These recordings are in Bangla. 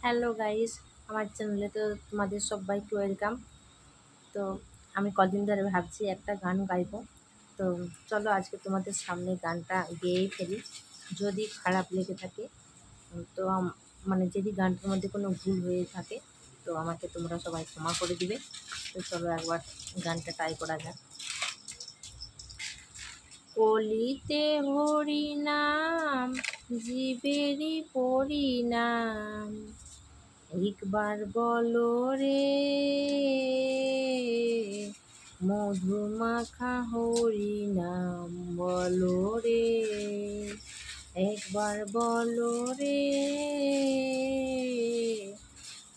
হ্যালো গাইস, আমার চ্যানেলে তো তোমাদের সবাইকে ওয়েলকাম। তো আমি কদিন ধরে ভাবছি একটা গান গাইবো। তো চলো আজকে তোমাদের সামনে গানটা গেয়েই ফেলি। যদি খারাপ লেগে থাকে তো মানে যদি গানটার মধ্যে কোনো ভুল হয়ে থাকে তো আমাকে তোমরা সবাই ক্ষমা করে দিবে। তো চলো একবার গানটা ট্রাই করা যাক। কলিতে হরিনাম, জীবেরই পরিণাম, একবার বলো রে মধুমাখা হরিনাম বলো রে, একবার বলো রে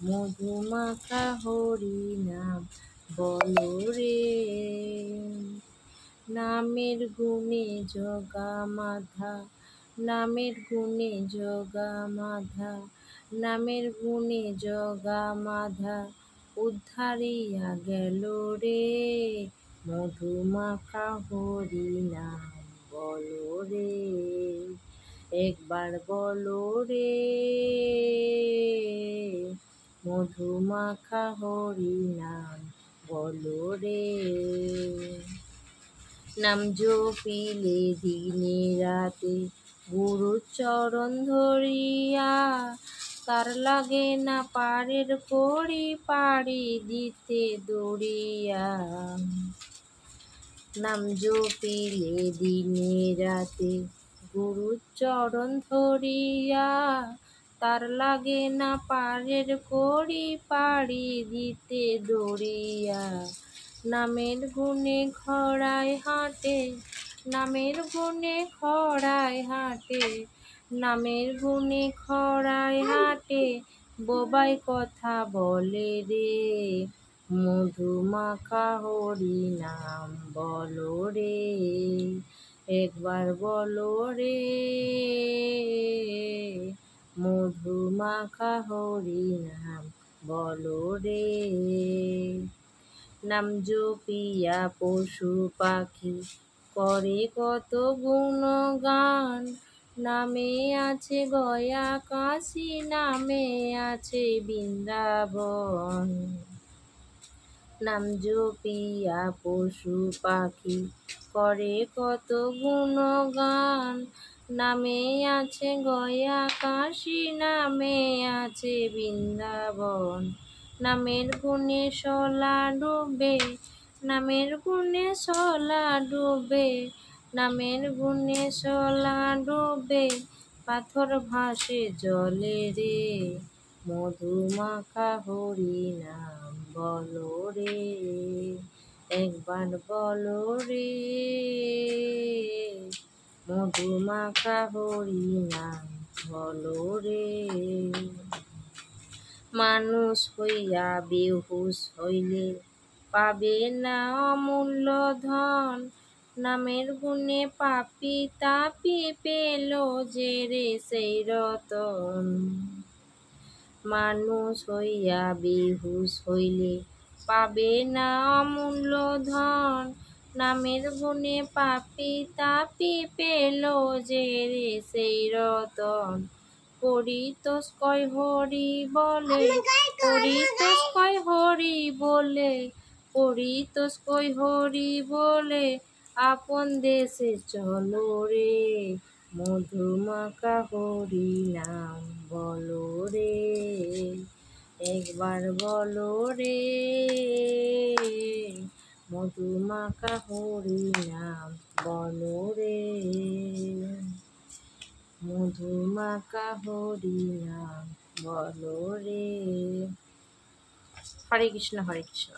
মধুমাখা হরিনাম বলো রে। নামের গুণে জগা মাধা, নামের গুণে জগা মাধা, নামের গুণে জগা মাধা উদ্ধারিয়া গেল রে মধুমাখা হরিনাম বলো রে, একবার বলো রে মধুমাখা হরিনাম বলো রে। নাম জপিলে দিনে রাতে গুরুর চরণ ধরিয়া, তার লাগে না পারের কড়ি পাড়ি দিতে দৌড়িয়া। নাম জপিলে দিনে রাতে গুরুর চরণ ধরিয়া, তার লাগে না পারের কড়ি পাড়ি দিতে দৌড়িয়া। নামের গুণে খড়ায় হাঁটে, নামের গুণে খড়ায় হাঁটে, নামের গুণে খড়ায় হাঁটে, বোবাই কথা বলে রে মধুমাখা হরিনাম বলো রে, একবার বলো রে মধুমাখা হরিনাম বলো রে। নাম জপিয়া পশু পাখি করে কত গুণগান, নামে আছে গয়া কাশী, নামে আছে বৃন্দাবন। নাম জপিয়া পশু পাখি করে কত গুণগান, নামে আছে গয়া কাশী, নামে আছে বৃন্দাবন। নামের গুণে সলা ডুবে, নামের গুণে সলা ডুবে, নামের গুণে সলা ডুবে, পাথর ভাসে জলে রে মধুমাখা হরিনাম বলো রে, একবার বলো রে মধুমাখা হরিনাম বলো রে। মানুষ হইয়া বেহুশ হইলে পাবে না অমূল্য ধন, নামের গুণে পাপি তাপি পেল যে রে সেই রতন। মানুষ হইয়া বেহুশ হইলে পাবে না অমূল্য ধন, নামের গুণে পাপি তাপি পেল যে রে সেই রতন। পরিতোষ কয় হরি বলে, পরিতোষ কয় হরি বলে, পরিতোষ কয় হরি বলে, আপন দেশে চলো রে মধুমাখা হরিনাম বলো রে, একবার বলো রে মধুমাখা হরিনাম বলো রে, মধুমাখা হরিনাম বলো রে। হরে কৃষ্ণ হরে কৃষ্ণ।